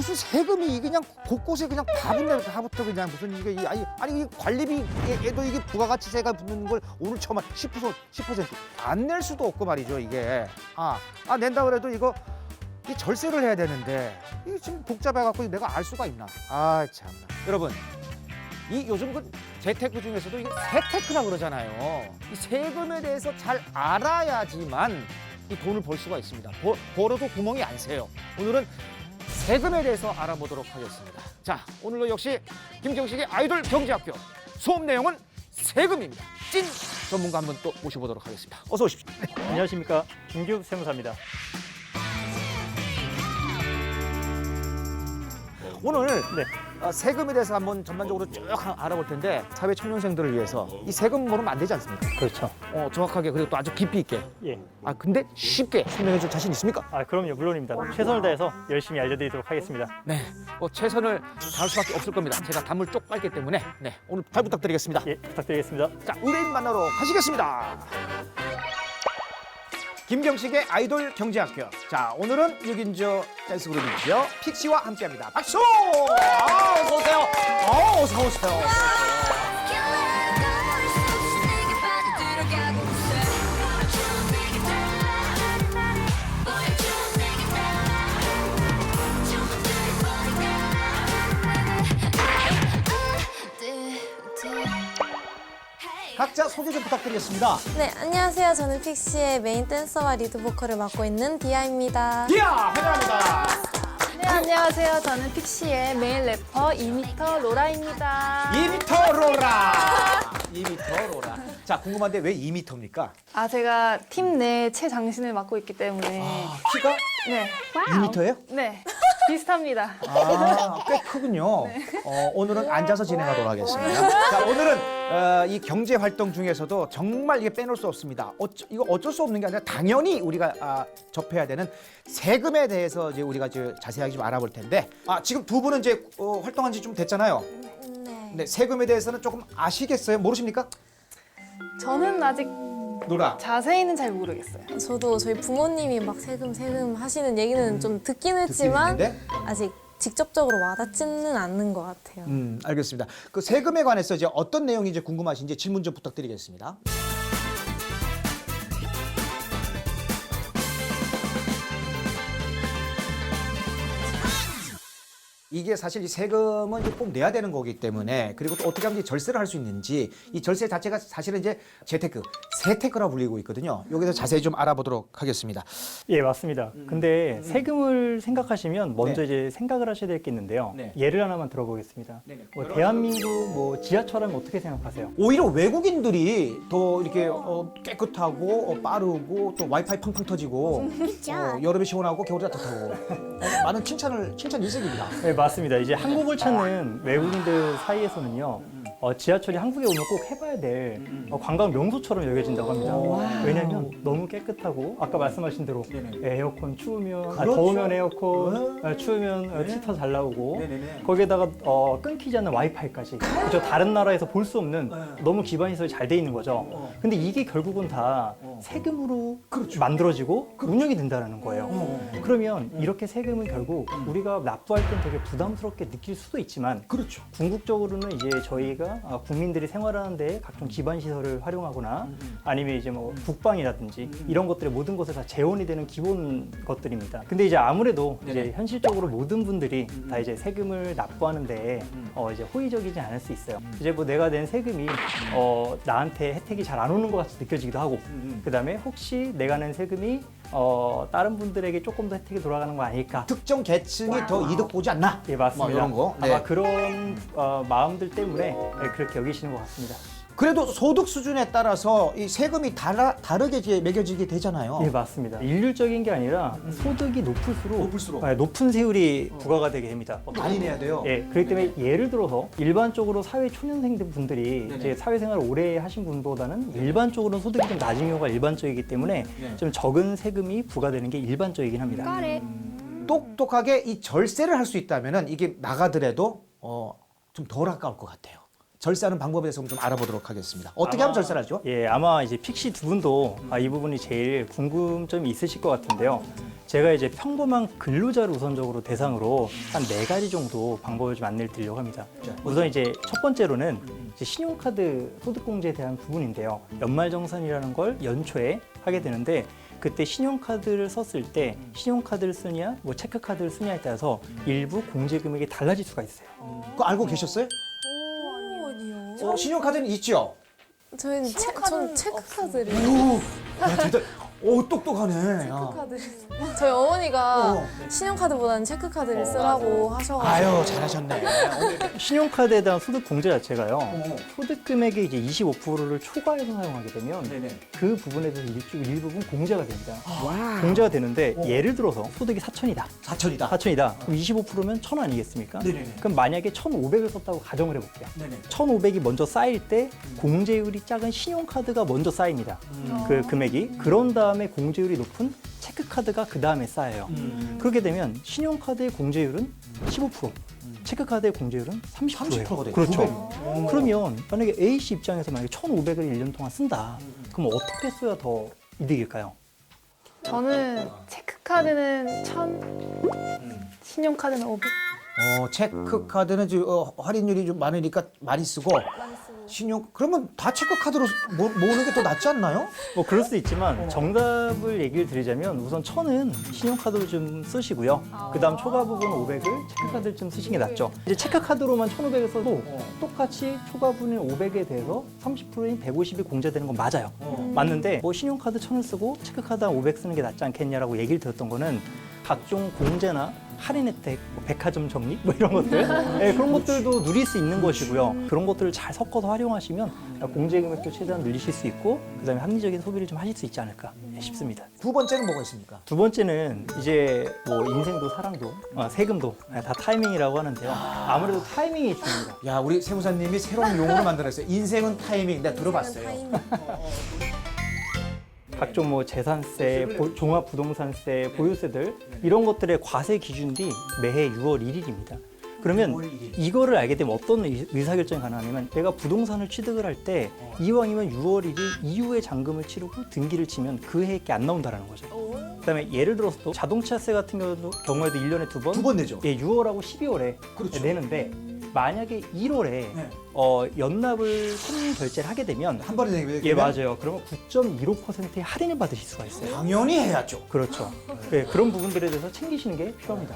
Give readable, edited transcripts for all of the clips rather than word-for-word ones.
무슨 세금이 그냥 곳곳에 그냥 다 붙어 그냥 무슨 이게 아니 이 관리비에도 이게 부가가치세가 붙는 걸 오늘 처음 10%안 낼 수도 없고 말이죠 이게 낸다 그래도 이거 이 절세를 해야 되는데 이게 지금 복잡해갖고 내가 알 수가 있나? 참나. 여러분 이 요즘 그 재테크 중에서도 이게 세테크라 그러잖아요. 이 세금에 대해서 잘 알아야지만 이 돈을 벌 수가 있습니다. 벌어도 구멍이 안 새요. 오늘은 세금에 대해서 알아보도록 하겠습니다. 자, 오늘도 역시 김경식의 아이돌 경제학교 수업 내용은 세금입니다. 찐 전문가 한 분 또 모셔보도록 하겠습니다. 어서 오십시오. 안녕하십니까, 김규 세무사입니다. 오늘 네. 세금에 대해서 한번 전반적으로 쭉 알아볼 텐데 사회 초년생들을 위해서 이 세금 모르면 안 되지 않습니까? 그렇죠. 정확하게 그리고 또 아주 깊이 있게. 예. 근데 쉽게 설명해 줄 자신 있습니까? 그럼요, 물론입니다. 최선을 다해서 열심히 알려드리도록 하겠습니다. 네, 최선을 다할 수밖에 없을 겁니다. 제가 담을 쪽 빨기 때문에 오늘 잘 부탁드리겠습니다. 예, 부탁드리겠습니다. 자, 의뢰인 만나러 가시겠습니다. 김경식의 아이돌 경제학교. 자, 오늘은 6인조 댄스 그룹이죠. 픽시와 함께합니다. 박수! 어서 오세요. 어서 오세요. 각자 소개 좀 부탁드리겠습니다. 네, 안녕하세요. 저는 픽시의 메인 댄서와 리드 보컬을 맡고 있는 디아입니다. 디아! 환영합니다. 네, 안녕하세요. 저는 픽시의 메인 래퍼 2m 로라입니다. 2m 로라. 2m 로라. 자, 궁금한데 왜 2m입니까? 제가 팀 내 최장신을 맡고 있기 때문에. 키가 네. 2m예요? 네. 비슷합니다. 꽤 크군요. 오늘은 앉아서 진행하도록 하겠습니다. 자, 오늘은 이 경제 활동 중에서도 정말 이게 빼놓을 수 없습니다. 이거 어쩔 수 없는 게 아니라 당연히 우리가 접해야 되는 세금에 대해서 이제 우리가 자세하게 좀 알아볼 텐데, 지금 두 분은 이제 활동한 지 좀 됐잖아요. 네, 세금에 대해서는 조금 아시겠어요? 모르십니까? 저는 아직 노라. 자세히는 잘 모르겠어요. 저도 저희 부모님이 막 세금 하시는 얘기는 좀 듣긴 했지만 듣긴 아직 직접적으로 와닿지는 않는 것 같아요. 알겠습니다. 그 세금에 관해서 이제 어떤 내용인지 궁금하신지 질문 좀 부탁드리겠습니다. 이게 사실 이 세금은 이제 꼭 내야 되는 거기 때문에, 그리고 또 어떻게 하면 이 절세를 할 수 있는지, 이 절세 자체가 사실은 이제 재테크, 세테크라고 불리고 있거든요. 여기서 자세히 좀 알아보도록 하겠습니다. 예, 맞습니다. 근데 세금을 생각하시면 먼저 이제 생각을 하셔야 될 게 있는데요. 네. 예를 하나만 들어보겠습니다. 대한민국 지하철은 어떻게 생각하세요? 오히려 외국인들이 더 이렇게 깨끗하고 빠르고 또 와이파이 팡팡 터지고 여름에 시원하고 겨울에 따뜻하고 많은 칭찬 일색입니다. 네, 맞습니다. 이제 한국을 찾는 외국인들 사이에서는요, 지하철이 한국에 오면 꼭 해봐야 될 관광 명소처럼 여겨진다고 합니다. 왜냐하면 너무 깨끗하고 아까 말씀하신 대로 에어컨 추우면 더우면 에어컨, 추우면 히터 잘 나오고 거기에다가 끊기지 않는 와이파이까지, 그죠? 다른 나라에서 볼 수 없는 너무 기반 시설이 잘 돼 있는 거죠. 근데 이게 결국은 다 세금으로 만들어지고 운영이 된다는 거예요. 그러면 이렇게 세금은 결국 우리가 납부할 땐 되게 부담스럽게 느낄 수도 있지만, 궁극적으로는 이제 저희가 국민들이 생활하는 데 각종 기반 시설을 활용하거나 아니면 이제 뭐 국방이라든지 이런 것들의 모든 것에 다 재원이 되는 기본 것들입니다. 근데 이제 아무래도 이제 현실적으로 모든 분들이 다 이제 세금을 납부하는데 이제 호의적이지 않을 수 있어요. 이제 뭐 내가 낸 세금이 나한테 혜택이 잘 안 오는 것 같이 느껴지기도 하고, 그다음에 혹시 내가 낸 세금이 다른 분들에게 조금 더 혜택이 돌아가는 거 아닐까? 특정 계층이 더 이득 보지 않나? 예, 맞습니다. 이런 거. 아마 그런 마음들 때문에 그렇게 여기시는 것 같습니다. 그래도 소득 수준에 따라서 이 세금이 다르게 이제 매겨지게 되잖아요. 예, 맞습니다. 일률적인 게 아니라 소득이 높을수록 높은 세율이 부과가 되게 됩니다. 많이 내야 돼요. 예, 그렇기 때문에 예를 들어서 일반적으로 사회 초년생들 분들이 이제 사회생활을 오래 하신 분보다는 일반적으로 소득이 좀 낮은 경우가 일반적이기 때문에 좀 적은 세금이 부과되는 게 일반적이긴 합니다. 똑똑하게 이 절세를 할 수 있다면은 이게 나가더라도 좀 덜 아까울 것 같아요. 절세하는 방법에 대해서 좀 알아보도록 하겠습니다. 어떻게 하면 절세를 하죠? 예, 아마 이제 픽시 두 분도 이 부분이 제일 궁금점이 있으실 것 같은데요. 제가 이제 평범한 근로자를 우선적으로 대상으로 한 4가지 정도 방법을 좀 안내를 드리려고 합니다. 우선 이제 첫 번째로는 이제 신용카드 소득공제에 대한 부분인데요. 연말정산이라는 걸 연초에 하게 되는데 그때 신용카드를 썼을 때 신용카드를 쓰냐, 뭐 체크카드를 쓰냐에 따라서 일부 공제 금액이 달라질 수가 있어요. 그거 알고 계셨어요? 아니요. 신용카드는 있죠? 저희는 전 체크카드를. 오, 야, 대단. 오, 똑똑하네. 야. 체크카드. 저희 어머니가 어. 신용카드보다는 체크카드를 쓰라고 하셔가지고. 아유, 잘하셨네. 신용카드에 대한 소득 공제 자체가요. 어. 소득 금액의 이제 25%를 초과해서 사용하게 되면 네네. 그 부분에 대해서 일부분 공제가 됩니다. 와. 공제가 되는데 어. 예를 들어서 소득이 4천이다. 4천이다. 4천이다. 그럼 25%면 1,000원 아니겠습니까? 네네네. 그럼 만약에 1,500을 썼다고 가정을 해볼게요. 네네. 1,500이 먼저 쌓일 때 공제율이 작은 신용카드가 먼저 쌓입니다. 그 금액이. 그런 다음에 공제율이 높은 체크카드가 그 다음에 쌓여요. 그렇게 되면 신용카드의 공제율은 15%, 체크카드의 공제율은 30%예요. 30%가 돼요. 그렇죠. 900. 그러면 만약에 A씨 입장에서 만약에 1,500을 1년 동안 쓴다. 그럼 어떻게 써야 더 이득일까요? 저는 체크카드는 1,000, 신용카드는 500. 체크카드는 지금 할인율이 좀 많으니까 많이 쓰고 신용 그러면 다 체크카드로 모으는 게 더 낫지 않나요? 뭐 그럴 수 있지만 정답을 얘기를 드리자면 우선 1,000은 신용카드로 좀 쓰시고요. 그다음 초과 부분 500을 체크카드를 좀 쓰시는 게 낫죠. 이제 체크카드로만 1,500을 써도 똑같이 초과 부분 500에 대해서 30%인 150이 공제되는 건 맞아요. 맞는데 뭐 신용카드 1,000을 쓰고 체크카드 한 500 쓰는 게 낫지 않겠냐라고 얘기를 들었던 거는 각종 공제나 할인 혜택, 뭐 백화점 적립 뭐 이런 것들 네, 그런 것들도 누릴 수 있는 것이고요. 그런 것들을 잘 섞어서 활용하시면 공제 금액도 최대한 늘리실 수 있고 그다음에 합리적인 소비를 좀 하실 수 있지 않을까 싶습니다. 두 번째는 뭐가 있습니까? 두 번째는 이제 뭐 인생도 사랑도 세금도 다 타이밍이라고 하는데요. 아무래도 타이밍이 중요합니다. 야, 우리 세무사님이 새로운 용어를 만들었어요. 인생은 타이밍. 내가 들어봤어요. 타이밍. 각종 뭐 재산세, 종합부동산세, 보유세들 이런 것들의 과세 기준이 매해 6월 1일입니다. 그러면 6월 1일. 이거를 알게 되면 어떤 의사결정이 가능하냐면 내가 부동산을 취득을 할 때 이왕이면 6월 1일 이후에 잔금을 치르고 등기를 치면 그 해에 게 안 나온다는 거죠. 그다음에 예를 들어서 또 자동차세 같은 경우에도 1년에 두 번, 두 번 내죠. 예, 6월하고 12월에 그렇죠. 내는데 만약에 1월에 네. 연납을 손님 결제를 하게 되면 한 번에 내게 예, 맞아요. 그러면 9.15%의 할인을 받으실 수가 있어요. 당연히 해야죠. 그렇죠. 네, 그런 부분들에 대해서 챙기시는 게 필요합니다.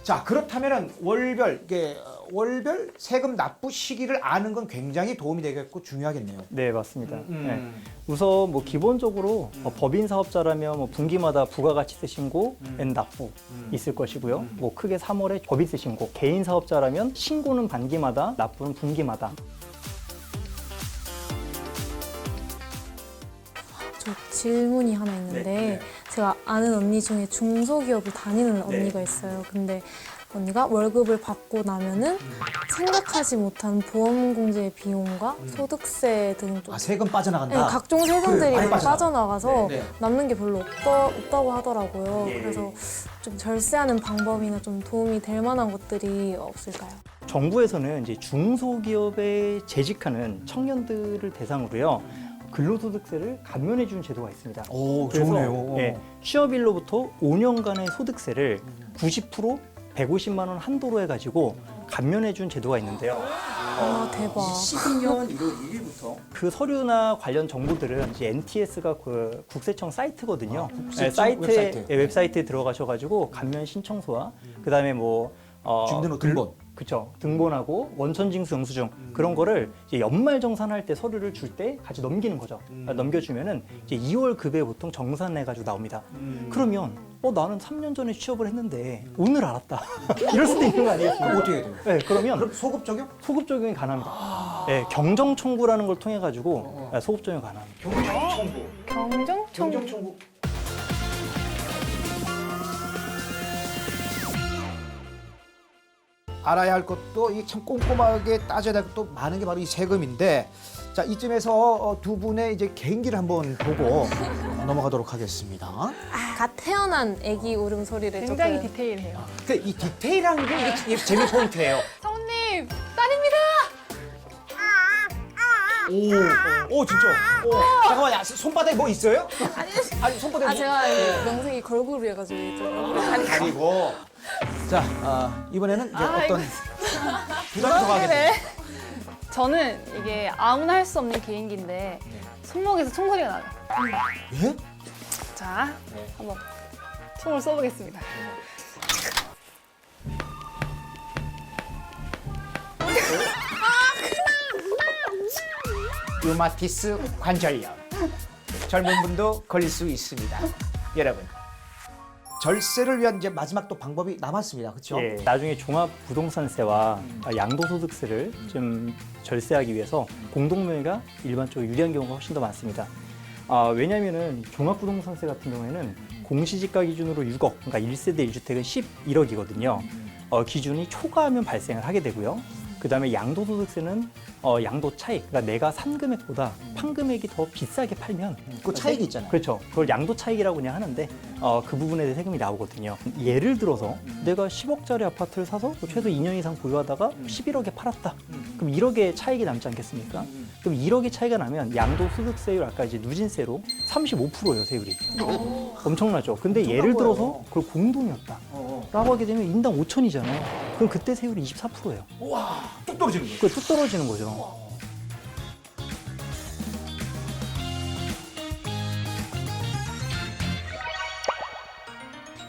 자, 그렇다면은 월별 세금 납부 시기를 아는 건 굉장히 도움이 되겠고 중요하겠네요. 네, 맞습니다. 네. 우선 뭐 기본적으로 법인 사업자라면 뭐 분기마다 부가가치세 신고엔 납부 있을 것이고요. 뭐 크게 3월에 법인세 신고, 개인 사업자라면 신고는 반기마다, 납부는 분기마다. 저 질문이 하나 있는데 네. 제가 아는 언니 중에 중소기업을 다니는 언니가 있어요. 근데 언니가 월급을 받고 나면은 생각하지 못한 보험공제 비용과 소득세 등 좀 세금 빠져나간다. 네, 각종 세금들이 그래, 많이 많이 빠져나가. 빠져나가서 네, 네. 남는 게 별로 없다고 하더라고요. 네. 그래서 좀 절세하는 방법이나 좀 도움이 될 만한 것들이 없을까요? 정부에서는 이제 중소기업에 재직하는 청년들을 대상으로요. 근로소득세를 감면해 주는 제도가 있습니다. 오, 그래서 좋네요. 예, 취업일로부터 5년간의 소득세를 90% 150만 원 한도로 해가지고 감면해 준 제도가 있는데요. 아, 대박. 12년 1월 1일부터 그 서류나 관련 정보들은 이제 NTS가 그 국세청 사이트거든요. 국세청 웹사이트. 웹사이트에 들어가셔가지고 감면 신청서와 그다음에 뭐 주민등록 등본. 그쵸. 등본하고 원천징수 영수증 그런 거를 이제 연말정산할 때 서류를 줄 때 같이 넘기는 거죠. 넘겨주면은 이제 2월 급여에 보통 정산해가지고 나옵니다. 그러면 나는 3년 전에 취업을 했는데 오늘 알았다. 이럴 수도 있는 거 아니겠습니까? 그럼 어떻게 해야 돼요? 네, 그러면 그럼 소급 적용? 소급 적용이 가능합니다. 네, 경정 청구라는 걸 통해 가지고 소급 적용이 가능합니다. 경정 경정 청구. 알아야 할 것도 이 참 꼼꼼하게 따져야 될 것도 많은 게 바로 이 세금인데, 자, 이쯤에서 두 분의 이제 개인기를 한번 보고 넘어가도록 하겠습니다. 갓 태어난 아기 울음소리를 굉장히 조금 디테일해요. 이 디테일한 게 이게 재미 포인트예요. 사모님, 딸입니다. 오 진짜. 잠깐만, 야, 손바닥에 뭐 있어요? 아니 손바닥에. 아 제가 명색이 걸그룹이어가지고 좀 가리고. 자, 이번에는 이제 어떤 부담이 더 가겠네. 네네. 저는 이게 아무나 할 수 없는 개인기인데 손목에서 총소리가 나요. 예? 자, 한번 총을 쏘보겠습니다. 류마티스 관절염. 젊은 분도 걸릴 수 있습니다. 여러분. 절세를 위한 이제 마지막 또 방법이 남았습니다. 그렇죠? 예, 나중에 종합부동산세와 양도소득세를 좀 절세하기 위해서 공동명의가 일반적으로 유리한 경우가 훨씬 더 많습니다. 왜냐하면은 종합부동산세 같은 경우에는 공시지가 기준으로 6억, 그러니까 1세대 1주택은 11억이거든요. 기준이 초과하면 발생을 하게 되고요. 그다음에 양도소득세는 양도 차익, 그러니까 내가 산 금액보다 판 금액이 더 비싸게 팔면 그 차익이 있잖아요. 그렇죠. 그걸 양도 차익이라고 그냥 하는데 그 부분에 대해 세금이 나오거든요. 예를 들어서 내가 10억짜리 아파트를 사서 최소 2년 이상 보유하다가 11억에 팔았다. 그럼 1억의 차익이 남지 않겠습니까? 그럼 1억의 차이가 나면 양도소득세율 아까 이제 누진세로 35%예요, 세율이. 엄청나죠. 근데 예를 들어서 그걸 공동이었다. 라고 하게 되면 인당 5천이잖아요. 그럼 그때 세율이 24%예요. 와, 뚝 떨어지는 거예요. 그게 뚝 떨어지는 거죠.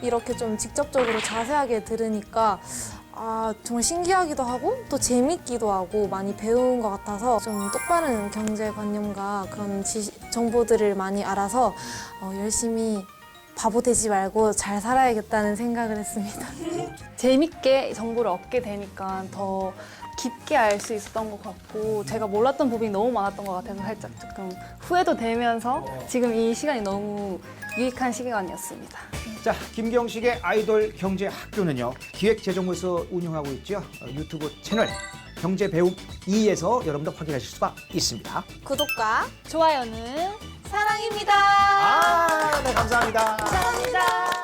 이렇게 좀 직접적으로 자세하게 들으니까 정말 신기하기도 하고 또 재밌기도 하고 많이 배운 것 같아서 좀 똑바른 경제관념과 그런 정보들을 많이 알아서 열심히 바보 되지 말고 잘 살아야겠다는 생각을 했습니다. 재밌게 정보를 얻게 되니까 더 깊게 알 수 있었던 것 같고 제가 몰랐던 부분이 너무 많았던 것 같아서 살짝 조금 후회도 되면서 지금 이 시간이 너무 유익한 시간이었습니다. 자, 김경식의 아이돌 경제 학교는요, 기획재정부에서 운영하고 있죠. 유튜브 채널 경제 배움 2에서 여러분들 확인하실 수가 있습니다. 구독과 좋아요는 사랑입니다. 네, 감사합니다. 감사합니다.